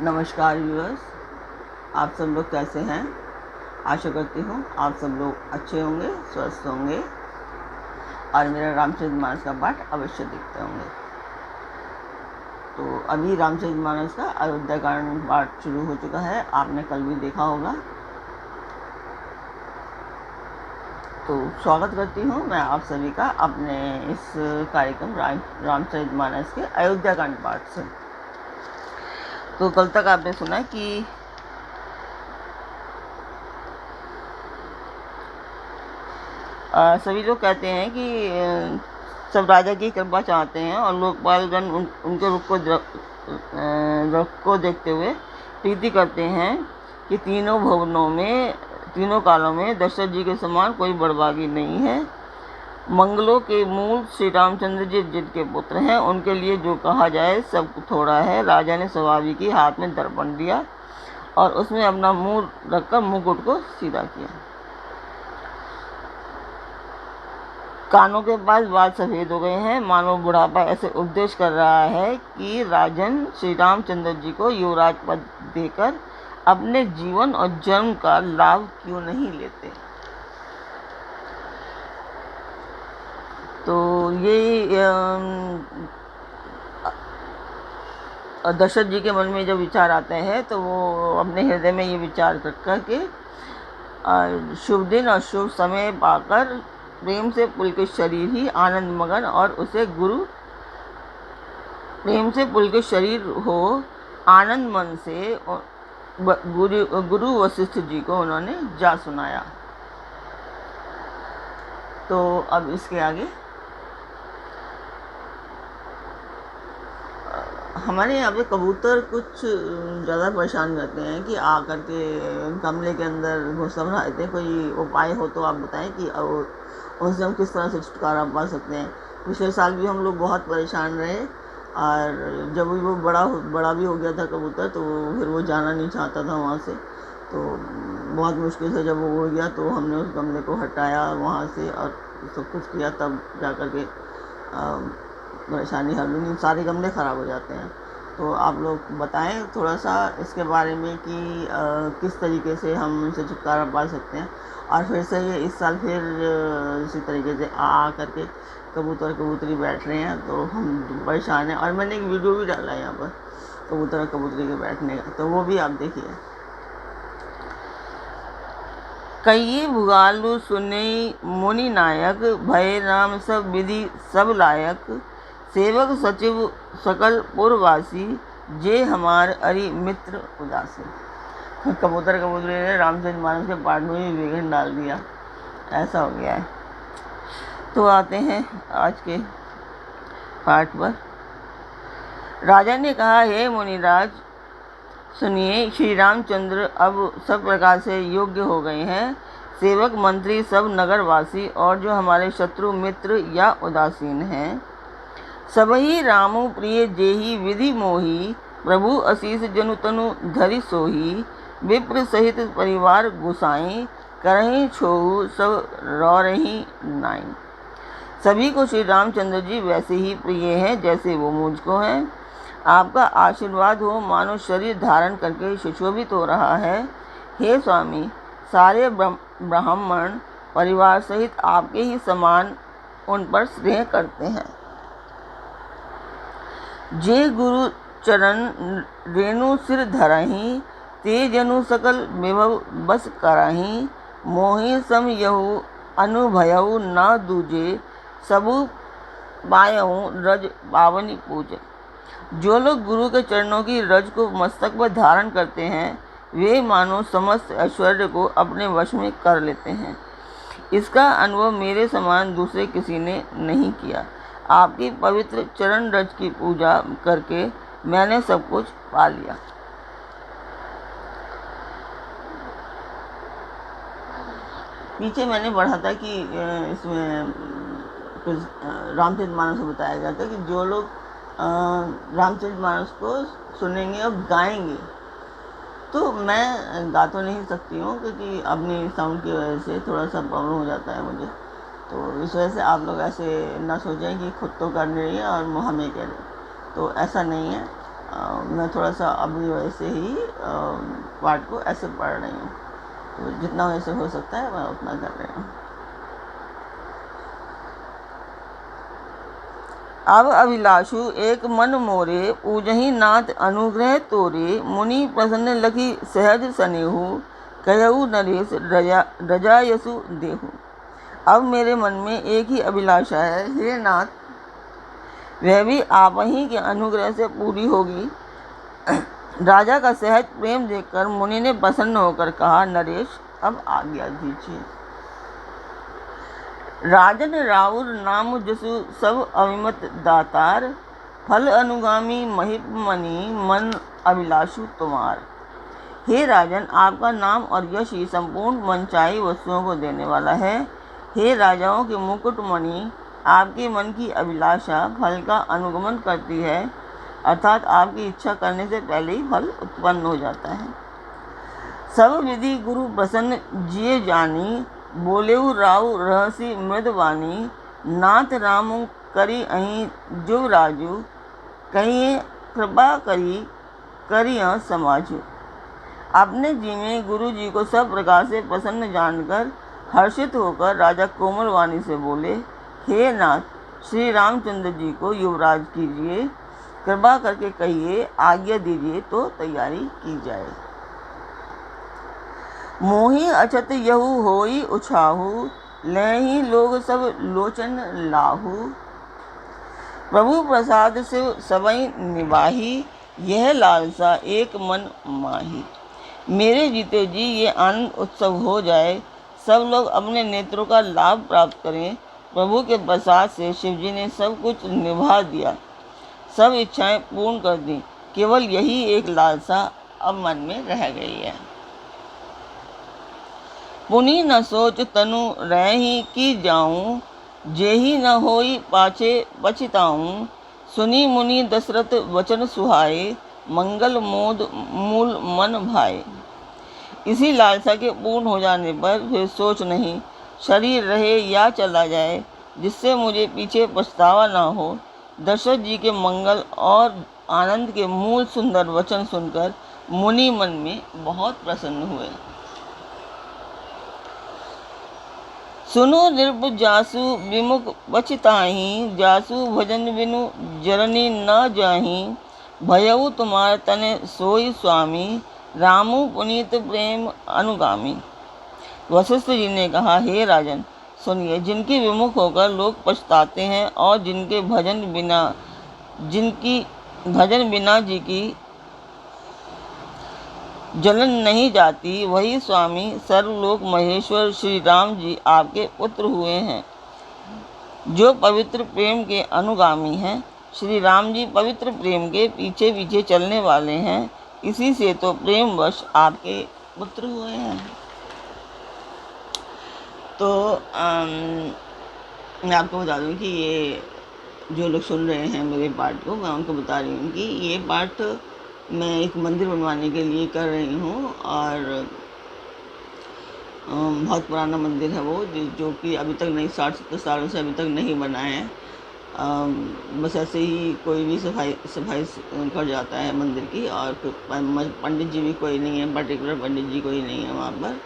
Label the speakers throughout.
Speaker 1: नमस्कार व्यूअर्स, आप सब लोग कैसे हैं। आशा करती हूँ आप सब लोग अच्छे होंगे, स्वस्थ होंगे और मेरा रामचरितमानस का पाठ अवश्य देखते होंगे। तो अभी रामचरितमानस का अयोध्याकांड पाठ शुरू हो चुका है, आपने कल भी देखा होगा। तो स्वागत करती हूँ मैं आप सभी का अपने इस कार्यक्रम रामचरितमानस के अयोध्याकांड पाठ से। तो कल तक आपने सुना कि सभी लोग कहते हैं कि सब राजा की कृपा चाहते हैं और लोकपालगण उनके रुख को देखते हुए प्रीति करते हैं कि तीनों कालों में दशरथ जी के समान कोई बड़भागी नहीं है। मंगलों के मूल श्री रामचंद्र जी जिनके पुत्र हैं, उनके लिए जो कहा जाए सब थोड़ा है। राजा ने स्वाभाविक ही हाथ में दर्पण लिया और उसमें अपना मुंह रखकर मुकुट को सीधा किया। कानों के पास बाल सफ़ेद हो गए हैं, मानो बुढ़ापा ऐसे उपदेश कर रहा है कि राजन श्री रामचंद्र जी को युवराज पद देकर अपने जीवन और जन्म का लाभ क्यों नहीं लेते। तो ये दशरथ जी के मन में जब विचार आते हैं तो वो अपने हृदय में ये विचार करके शुभ दिन और शुभ समय पाकर प्रेम से पुलकित शरीर ही आनंद मगन और उसे प्रेम से पुलकित शरीर हो आनंद मन से गुरु वशिष्ठ जी को उन्होंने जा सुनाया। तो अब इसके आगे हमारे यहाँ पे कबूतर कुछ ज़्यादा परेशान करते हैं कि आकर के गमले के अंदर घुसा रहते हैं। कोई उपाय हो तो आप बताएं कि उनसे हम किस तरह से छुटकारा पा सकते हैं। पिछले साल भी हम लोग बहुत परेशान रहे और जब वो बड़ा भी हो गया था कबूतर तो फिर वो जाना नहीं चाहता था वहाँ से। तो बहुत मुश्किल से जब वो उड़ गया तो हमने उस गमले को हटाया वहाँ से और सब कुछ किया, तब जा कर के परेशानी हल हुई। सारे गमले ख़राब हो जाते हैं। तो आप लोग बताएं थोड़ा सा इसके बारे में कि किस तरीके से हम इनसे छुटकारा पा सकते हैं। और फिर से ये इस साल फिर इसी तरीके से आ करके कबूतरी बैठ रहे हैं तो हम परेशान हैं। और मैंने एक वीडियो भी डाला है यहाँ पर कबूतर कबूतरी के बैठने का, तो वो भी आप देखिए। कई भुगालु सुने मुनि नायक, भय राम सब विधि सब लायक। सेवक सचिव सकल पुरवासी, जे हमार अरि मित्र उदासी। कबूतरी ने रामचरितमानस के पाठ में भी विघ्न डाल दिया, ऐसा हो गया है। तो आते हैं आज के पाठ पर। राजा ने कहा, हे मुनिराज सुनिए, श्री रामचंद्र अब सब प्रकार से योग्य हो गए हैं। सेवक मंत्री सब नगरवासी और जो हमारे शत्रु मित्र या उदासीन हैं, सबही रामु प्रिय जेहि विधि मोही। प्रभु असीस जनु तनु धरि सोही। विप्र सहित परिवार गुसाई, करही छोहु सब रौरही नाई। सभी को श्री रामचंद्र जी वैसे ही प्रिय हैं जैसे वो मुझको हैं। आपका आशीर्वाद हो मानो शरीर धारण करके सुशोभित हो रहा है। हे स्वामी, सारे ब्राह्मण परिवार सहित आपके ही समान उन पर स्नेह करते हैं। जे गुरु चरण रेणु सिर धरही, ते जनु सकल विभव बस करही। मोहि सम यहु अनुभयउ न दूजे, सबु पायहु रज पावनी पूज। जो लोग गुरु के चरणों की रज को मस्तक पर धारण करते हैं, वे मानो समस्त ऐश्वर्य को अपने वश में कर लेते हैं। इसका अनुभव मेरे समान दूसरे किसी ने नहीं किया। आपकी पवित्र चरण रज की पूजा करके मैंने सब कुछ पा लिया। पीछे मैंने पढ़ा था कि इसमें कुछ रामचरितमानस में बताया गया था कि जो लोग रामचरितमानस को सुनेंगे और गाएंगे, तो मैं गा तो नहीं सकती हूँ क्योंकि अपनी साउंड की वजह से थोड़ा सा प्रॉब्लम हो जाता है मुझे। तो इस वजह से आप लोग ऐसे ना सोचें कि खुद तो कर रही है और हमें कह रहे, तो ऐसा नहीं है। मैं थोड़ा सा अभी वैसे ही पाठ को ऐसे पढ़ रही हूँ, तो जितना वैसे हो सकता है मैं उतना कर रही हूँ। अब अभिलाषु एक मन मोरे, पूजही नाथ अनुग्रह तोरे, मुनि प्रसन्न लखी सहज सनेहु, कहऊ नरेश रजा यसु देहु। अब मेरे मन में एक ही अभिलाषा है, हे नाथ, वह भी आप ही के अनुग्रह से पूरी होगी। राजा का सहज प्रेम देखकर मुनि ने प्रसन्न होकर कहा, नरेश अब आज्ञा दीजिए। राजन राउर नाम जसु सब अभिमत दातार, फल अनुगामी महिप मणि मन अभिलाषु तुम्हार। हे राजन, आपका नाम और यश ही संपूर्ण मनचाही वस्तुओं को देने वाला है। हे राजाओं के मुकुट मणि, आपके मन की अभिलाषा फल का अनुगमन करती है, अर्थात आपकी इच्छा करने से पहले ही फल उत्पन्न हो जाता है। सब विधि गुरु प्रसन्न जिये जानी, बोलेऊ राव रहसी मृदवानी, नाथ राम करी अहीं जुग राजू, कहिए कृपा करिया समाजू। अपने जी में गुरु जी को सब प्रकार से प्रसन्न जानकर हर्षित होकर राजा कोमल वाणी से बोले, हे नाथ, श्री रामचंद्र जी को युवराज कीजिए, कृपा करके कहिए, आज्ञा दीजिए तो तैयारी की जाए। मोहि अछत यहु होई उछाहु, लहि लोग सब लोचन लाहु। प्रभु प्रसाद से सबई निवाही, यह लालसा एक मन माही। मेरे जीते जी ये आनंद उत्सव हो जाए, सब लोग अपने नेत्रों का लाभ प्राप्त करें। प्रभु के प्रसाद से शिवजी ने सब कुछ निभा दिया, सब इच्छाएं पूर्ण कर दी, केवल यही एक लालसा अब मन में रह गई है। पुनि न सोच तनु रही की जाऊं, जेहि न होई पाछे पछताऊं। सुनी मुनि दशरथ वचन सुहाए, मंगल मोद मूल मन भाए। इसी लालसा के पूर्ण हो जाने पर फिर सोच नहीं, शरीर रहे या चला जाए, जिससे मुझे पीछे पछतावा ना हो। दशरथ जी के मंगल और आनंद के मूल सुंदर वचन सुनकर मुनि मन में बहुत प्रसन्न हुए। सुनो निर्भ जासु विमुख बचिताही, जासु भजन बिनु जरनी न जाही। भयउ तुम्हार तने सोई स्वामी, रामु पुनीत प्रेम अनुगामी। वशिष्ठ जी ने कहा, हे राजन, सुनिए, जिनके विमुख होकर लोग पछताते हैं और जिनकी भजन बिना जी की जलन नहीं जाती, वही स्वामी सर्वलोक महेश्वर श्री राम जी आपके पुत्र हुए हैं, जो पवित्र प्रेम के अनुगामी हैं। श्री राम जी पवित्र प्रेम के पीछे पीछे चलने वाले हैं, इसी से तो प्रेमवश आपके पुत्र हुए हैं। तो मैं आपको बता दूं कि ये जो लोग सुन रहे हैं मेरे पाठ को, मैं उनको बता रही हूँ कि ये पाठ मैं एक मंदिर बनवाने के लिए कर रही हूँ, और बहुत पुराना मंदिर है वो, जो कि अभी तक नहीं, 60-70 सालों से अभी तक नहीं बना है। बस ऐसे ही कोई भी सफाई कर जाता है मंदिर की, और पंडित जी भी कोई नहीं है, पर्टिकुलर पंडित जी कोई नहीं है वहाँ पर।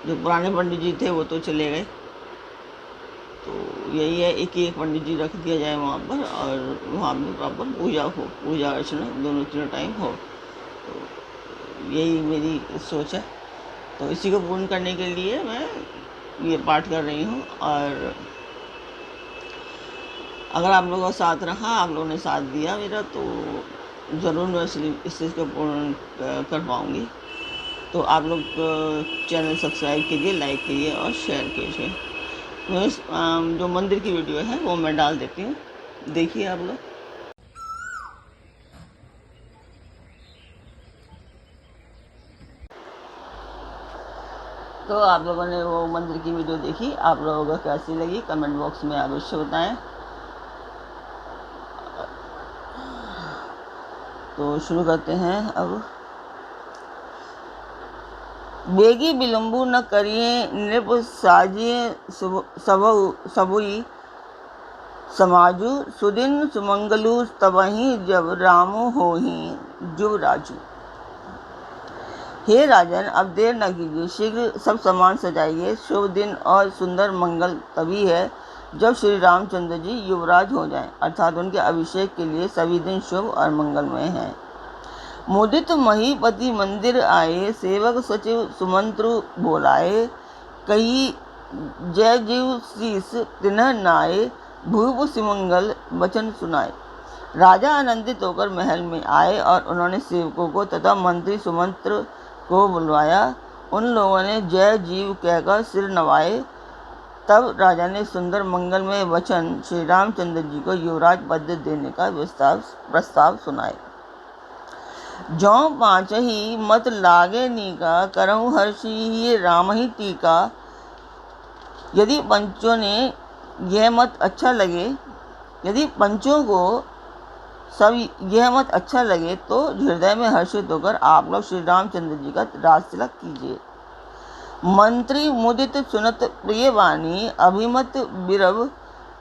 Speaker 1: जो पुराने पंडित जी थे वो तो चले गए, तो यही है एक पंडित जी रख दिया जाए वहाँ पर, और वहाँ पर प्रॉपर पूजा अर्चना दोनों तीनों टाइम हो। तो यही मेरी सोच है। तो इसी को पूर्ण करने के लिए मैं ये पाठ कर रही हूँ, और अगर आप लोगों का साथ रहा, आप लोगों ने साथ दिया मेरा, तो ज़रूर मैं इस चीज़ को पूर्ण कर पाऊँगी। तो आप लोग चैनल सब्सक्राइब कीजिए, लाइक कीजिए और शेयर कीजिए। तो जो मंदिर की वीडियो है वो मैं डाल देती हूँ, देखिए आप लोग। तो आप लोगों ने वो मंदिर की वीडियो देखी, आप लोगों को कैसी लगी कमेंट बॉक्स में अवश्य बताएं। तो शुरू करते हैं अब। बेगी विलंबु न करिए, नृप साजिए सबुई, समाजु सुदिन सुमंगलु तबहि जब रामो होहि युवराजु। हे राजन, अब देर न कीजिए, शीघ्र सब सामान सजाइए। शुभ दिन और सुंदर मंगल तभी है जब श्री रामचंद्र जी युवराज हो जाएं, अर्थात उनके अभिषेक के लिए सभी दिन शुभ और मंगलमय हैं। मुदित महीपति मंदिर आए, सेवक सचिव सुमंत्रु बोलाए। कही जय जीव शीस तिन्ह नाए, भूप सुमंगल वचन सुनाए। राजा आनंदित होकर महल में आए और उन्होंने सेवकों को तथा मंत्री सुमंत्र को बुलवाया। उन लोगों ने जय जीव कहकर सिर नवाए। तब राजा ने सुंदर मंगलमय वचन श्री रामचंद्र जी को युवराज पद देने का प्रस्ताव सुनाए। जौ पाँचही मत लागे नीका, करहु हर्षि ये राम ही टीका। यदि पंचों को सब यह मत अच्छा लगे तो हृदय में हर्षित होकर आप लोग श्री रामचंद्र जी का राज तिलक कीजिए। मंत्री मुदित सुनत प्रिय वाणी, अभिमत बिरव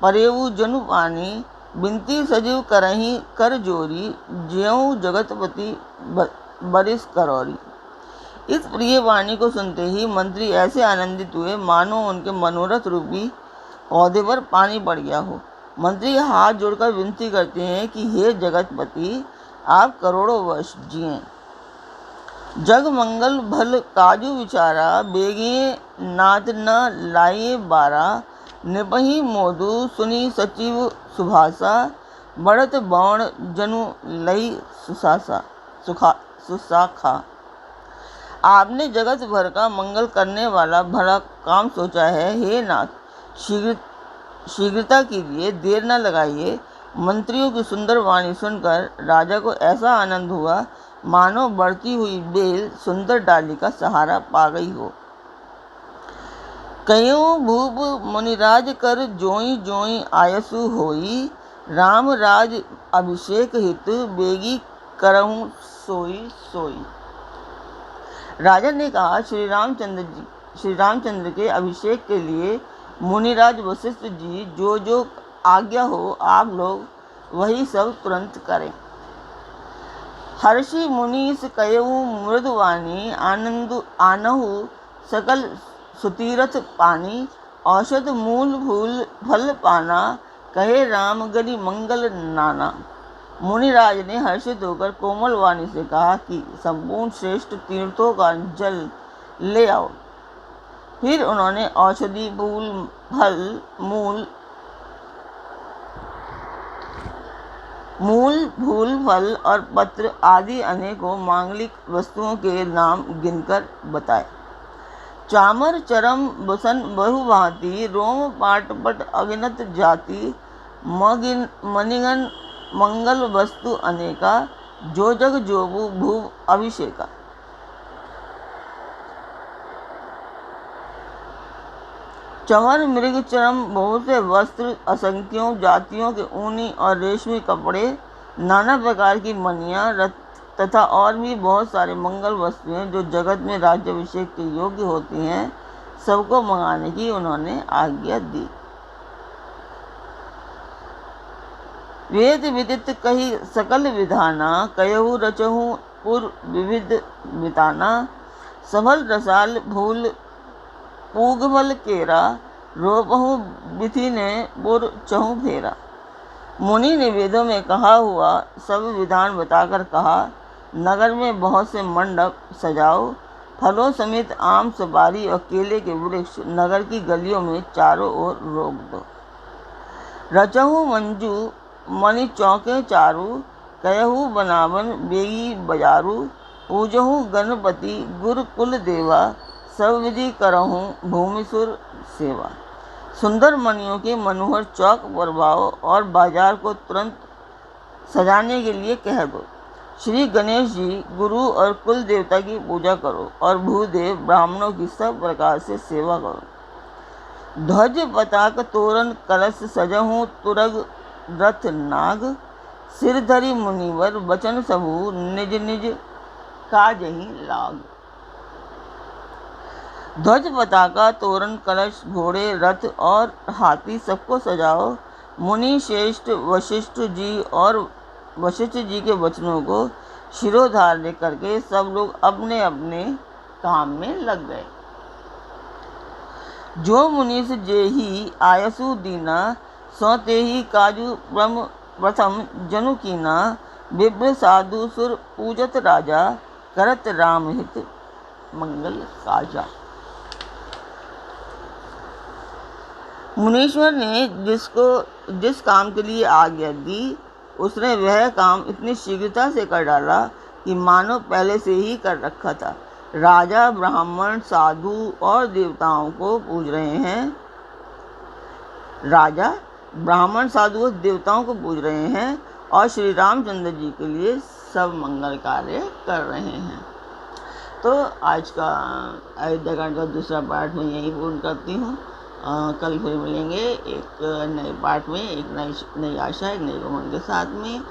Speaker 1: परेऊ जनु पानी। बिनती सजीव करही कर जोरी, ज्यों जगतपति बरिस करौरी। इस प्रिय वाणी को सुनते ही मंत्री ऐसे आनंदित हुए मानो उनके मनोरथ रूपी पौधे पर पानी पड़ गया हो। मंत्री हाथ जोड़कर विनती करते हैं कि हे जगतपति, आप करोड़ों वर्ष जिएं। जग मंगल भल काजू विचारा, बेगिए नाथ न लाइए बारा। निपहि मोदु सुनी सचिव सुभाषा, बढ़त बाण जनु लई सुसाखा। आपने जगत भर का मंगल करने वाला भला काम सोचा है। हे नाथ, शीघ्रता कीजिए, देर न लगाइए। मंत्रियों की सुंदर वाणी सुनकर राजा को ऐसा आनंद हुआ मानो बढ़ती हुई बेल सुंदर डाली का सहारा पा गई हो। कयो भूप मुनिराज कर जोई जोई आयसु होई, राम राज अभिषेक हित बेगी करहूं सोई सोई। राजा ने कहा, श्री रामचंद्र के अभिषेक के लिए मुनिराज वशिष्ठ जी जो आज्ञा हो आप लोग वही सब तुरंत करें। हर्षि मुनीस कयऊ मृदुवाणी, आनहु सकल सुतीरथ पानी। औषध मूल फूल फल पाना, कहे राम गति मंगल नाना। मुनिराज ने हर्षित होकर कोमल वाणी से कहा कि संपूर्ण श्रेष्ठ तीर्थों का जल ले आओ। फिर उन्होंने औषधि मूल फूल फल और पत्र आदि अनेकों मांगलिक वस्तुओं के नाम गिनकर बताए। चामर चरम बसन बहुभांति, रोम पाटपट अगिनत जाति। मणिगण मंगल वस्तु अनेका, जो जग जोबु भूव अभिषेका। चमर मृग चरम बहुत से वस्त्र, असंख्यों जातियों के ऊनी और रेशमी कपड़े, नाना प्रकार की मणियाँ तथा और भी बहुत सारे मंगल वस्तुएं जो जगत में राज्याभिषेक के योग्य होती हैं, सबको मंगाने की उन्होंने आज्ञा दी। वेद विदित कही सकल विधाना, कयहु रचहु पुर विविध बिताना। सबल रसाल फूल पूगबल केरा, रोपहु बिथि ने पुर चहु फेरा। मुनि ने वेदों में कहा हुआ सब विधान बताकर कहा, नगर में बहुत से मंडप सजाओ, फलों समेत आम सुपारी और केले के वृक्ष नगर की गलियों में चारों ओर रोक दो। रचहु मंजू मणि चौके चारू, कयहु बनावन बेगी बजारू। पूजहु गणपति गुर कुल देवा, सब विधि करहूँ भूमिसुर सेवा। सुंदर मणियों के मनोहर चौक परवाओ और बाजार को तुरंत सजाने के लिए कह दो। श्री गणेश जी गुरु और कुल देवता की पूजा करो और भूदेव ब्राह्मणों की सब प्रकार से सेवा करो। ध्वज पताक तोरण कलश सजहूँ तुरग रथ नाग, सिरधरि मुनिवर वचन सबू निज निज काजहि लाग। ध्वज पताका तोरण कलश घोड़े रथ और हाथी सबको सजाओ। मुनि श्रेष्ठ वशिष्ठ जी और वशिष्ठ जी के वचनों को शिरोधार्य करके सब लोग अपने अपने काम में लग गए। जो मुनीष जे ही आयसु दीना सौ ते ही काजू प्रथम जनु कीना विप्र साधु सुर पूजत राजा करत राम हित मंगल काजा। मुनीश्वर ने जिस काम के लिए आज्ञा दी उसने वह काम इतनी शीघ्रता से कर डाला कि मानो पहले से ही कर रखा था। राजा ब्राह्मण साधु और देवताओं को पूज रहे हैं। राजा ब्राह्मण साधु और देवताओं को पूज रहे हैं और श्री रामचंद्र जी के लिए सब मंगल कार्य कर रहे हैं। तो आज का अयोध्या कांड का दूसरा पार्ट मैं यहीं पूर्ण करती हूँ। कल फिर मिलेंगे एक नए पार्ट में, एक नई आशा, एक नई उमंग के साथ में।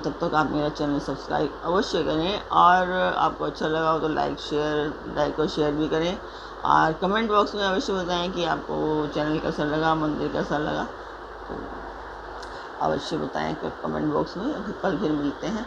Speaker 1: तब तक आप मेरा चैनल सब्सक्राइब अवश्य करें और आपको अच्छा लगा हो तो लाइक और शेयर भी करें और कमेंट बॉक्स में अवश्य बताएं कि आपको चैनल कैसा लगा, मंदिर कैसा लगा, तो अवश्य बताएं कमेंट बॉक्स में। कल फिर मिलते हैं।